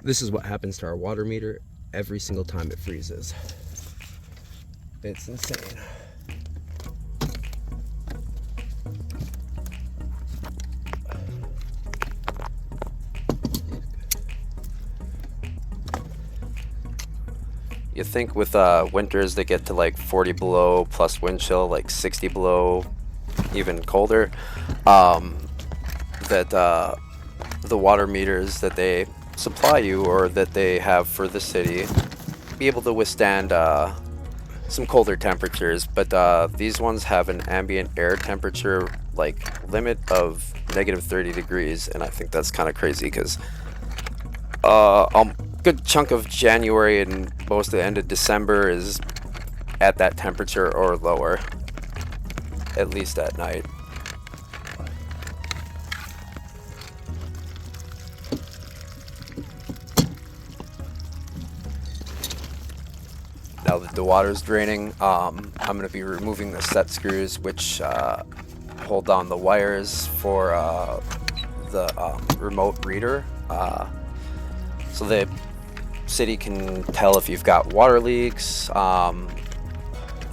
This is what happens to our water meter every single time it freezes. It's insane. You think with winters they get to like 40 below plus wind chill, like 60 below, even colder, that the water meters that they supply you or that they have for the city be able to withstand some colder temperatures, but these ones have an ambient air temperature like limit of negative 30 degrees, and I think that's kind of crazy because a good chunk of January and most of the end of December is at that temperature or lower, at least at night. Now that the water's draining, I'm going to be removing the set screws which hold down the wires for the remote reader, so the city can tell if you've got water leaks, all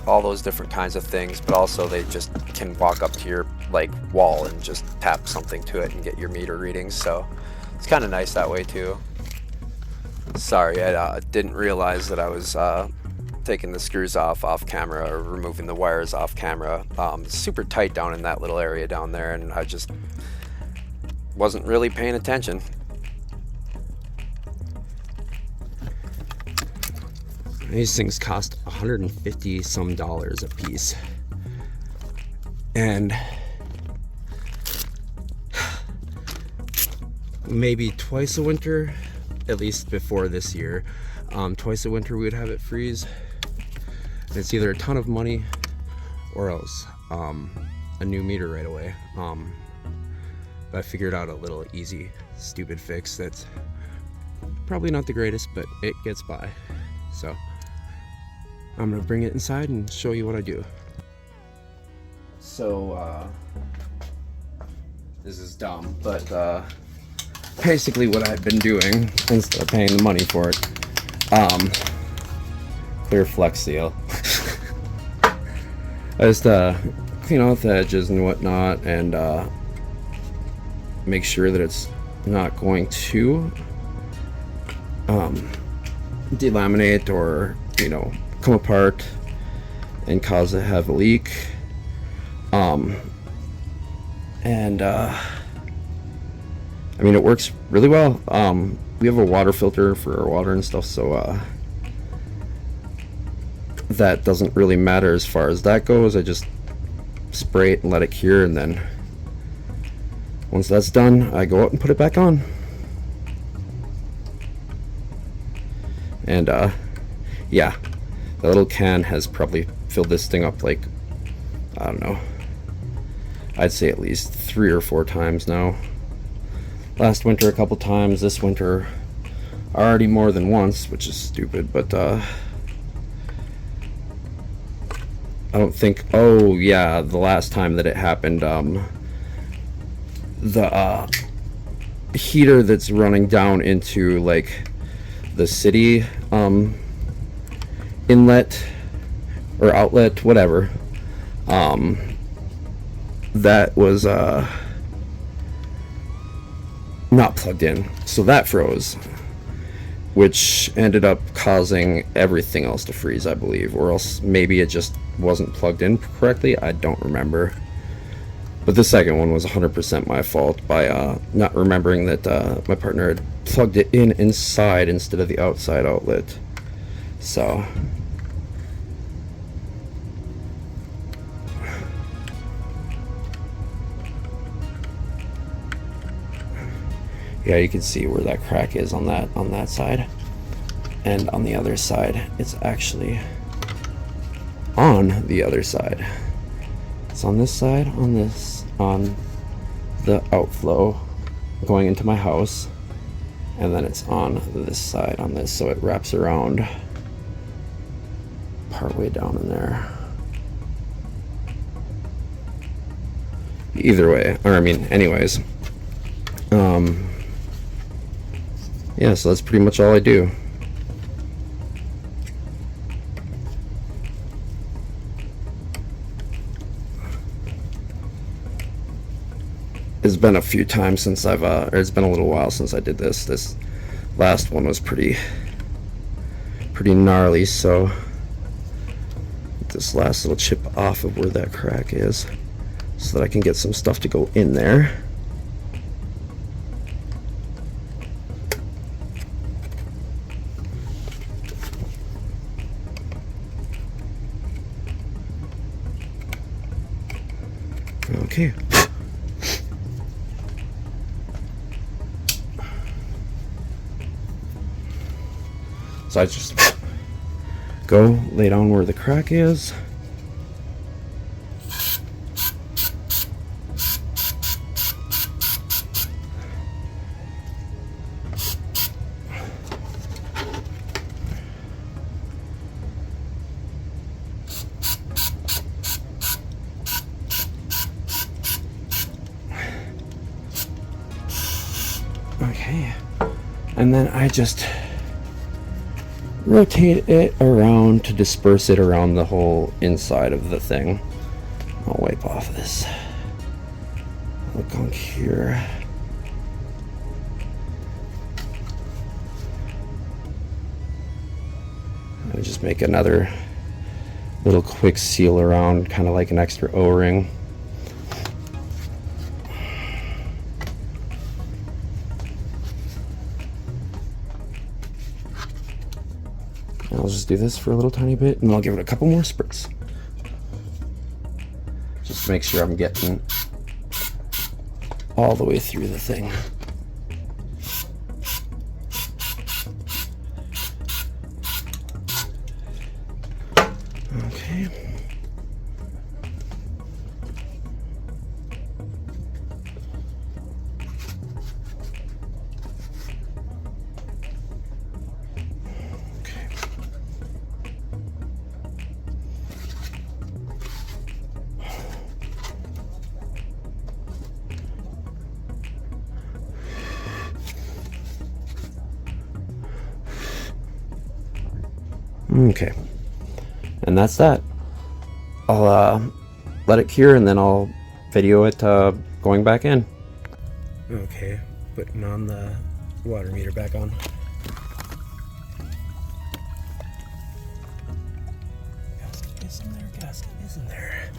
those different kinds of things, but also they just can walk up to your like wall and just tap something to it and get your meter readings, so it's kind of nice that way too. Sorry, I didn't realize that I was taking the screws off camera, or removing the wires off camera. It's super tight down in that little area down there, and I just wasn't really paying attention. These things cost 150 some dollars a piece, and maybe twice a winter, at least before this year, twice a winter we would have it freeze. And it's either a ton of money or else a new meter right away. But I figured out a little easy, stupid fix that's probably not the greatest, but it gets by. So I'm gonna bring it inside and show you what I do. So this is dumb, but basically what I've been doing instead of paying the money for it, clear Flex Seal. I just clean out the edges and whatnot, and make sure that it's not going to delaminate or come apart and cause a heavy leak. And I mean, it works really well. We have a water filter for our water and stuff, so that doesn't really matter as far as that goes. I just spray it and let it cure, and then once that's done, I go out and put it back on. And yeah, the little can has probably filled this thing up like, I don't know, I'd say at least 3 or 4 times now. Last winter a couple times, this winter already more than once, which is stupid, but I don't think, oh yeah, the last time that it happened, the heater that's running down into like the city inlet or outlet, whatever, that was not plugged in, so that froze, which ended up causing everything else to freeze, I believe, or else maybe it just wasn't plugged in correctly. I don't remember. But the second one was 100% my fault by not remembering that my partner had plugged it in inside instead of the outside outlet. So yeah, you can see where that crack is on that side, and on the other side it's actually on the other side. It's on this side, on the outflow going into my house, and then it's on this side on this, so it wraps around partway down in there. Either way, or I mean anyways, yeah, so that's pretty much all I do. It's been a few times since or it's been a little while since I did this. This last one was pretty gnarly, so this last little chip off of where that crack is so that I can get some stuff to go in there. Okay. So I just go lay down where the crack is. Okay. And then I just rotate it around to disperse it around the whole inside of the thing. I'll wipe off this little gunk here. I just make another little quick seal around, kind of like an extra O-ring. I'll just do this for a little tiny bit, and I'll give it a couple more spritz. Just to make sure I'm getting all the way through the thing. Okay. Okay, and that's that. I'll let it cure, and then I'll video it going back in. Okay, putting on the water meter back on. Gasket is in there, gasket is in there.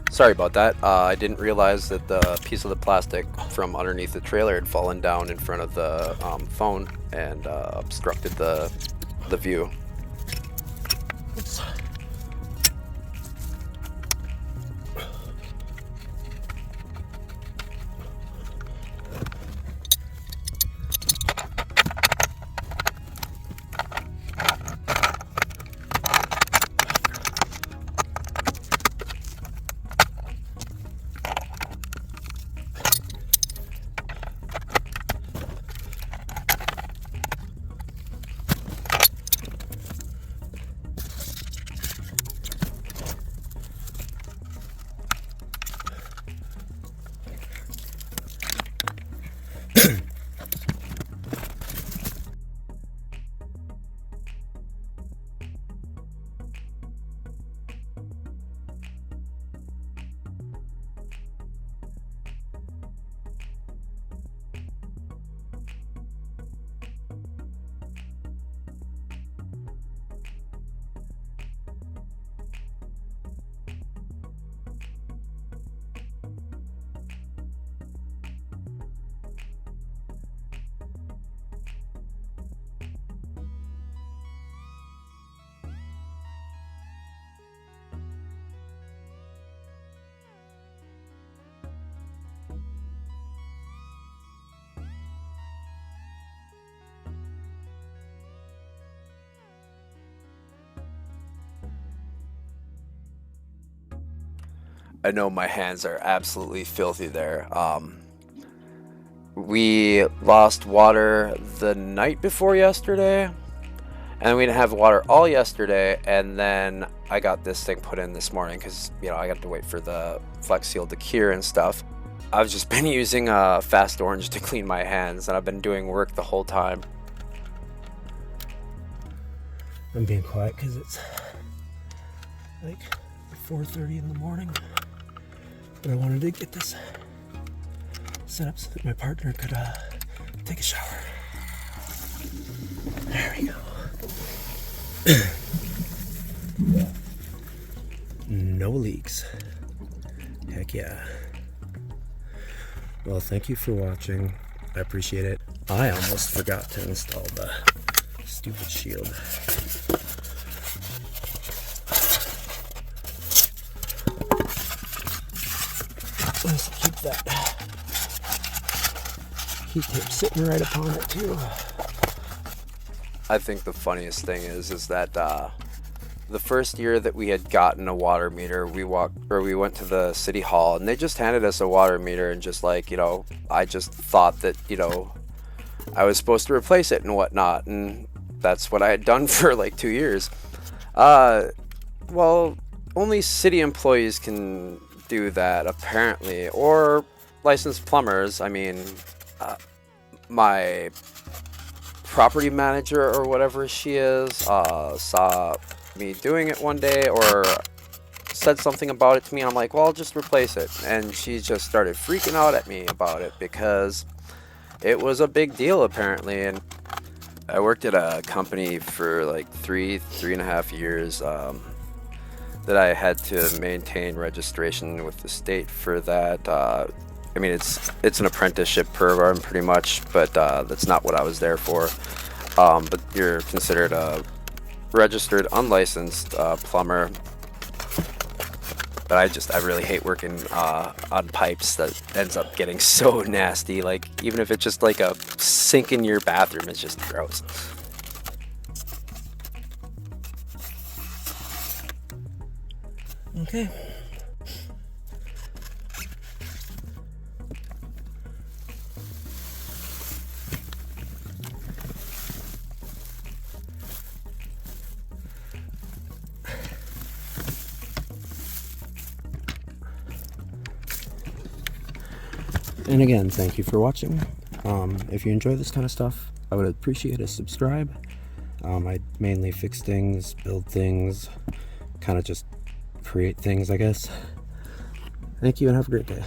Sorry about that. I didn't realize that the piece of the plastic from underneath the trailer had fallen down in front of the phone and obstructed the view. Oops. I know my hands are absolutely filthy there. We lost water the night before yesterday, And we didn't have water all yesterday, and then I got this thing put in this morning because, you know, I got to wait for the Flex Seal to cure and stuff. I've just been using Fast Orange to clean my hands, and I've been doing work the whole time. I'm being quiet because it's like 4:30 in the morning, but I wanted to get this set up so that my partner could take a shower. There we go. No leaks. Heck yeah. Well, thank you for watching. I appreciate it. I almost forgot to install the stupid shield. Let's keep that heat tape sitting right upon it too. I think the funniest thing is that the first year that we had gotten a water meter, we went to the city hall and they just handed us a water meter, and just like, you know, I just thought that, you know, I was supposed to replace it and whatnot, and that's what I had done for like 2 years. Well, only city employees can do that apparently, or licensed plumbers. I mean, my property manager or whatever she is saw me doing it one day, or said something about it to me, and I'm like, well, I'll just replace it. And she just started freaking out at me about it because it was a big deal apparently. And I worked at a company for like three and a half years that I had to maintain registration with the state for that. I mean, it's an apprenticeship program pretty much, but that's not what I was there for. But you're considered a registered unlicensed plumber. But I really hate working on pipes that ends up getting so nasty. Like, even if it's just like a sink in your bathroom, it's just gross. Okay. And again, thank you for watching. If you enjoy this kind of stuff, I would appreciate a subscribe. I mainly fix things, build things, kind of just create things, I guess. Thank you and have a great day.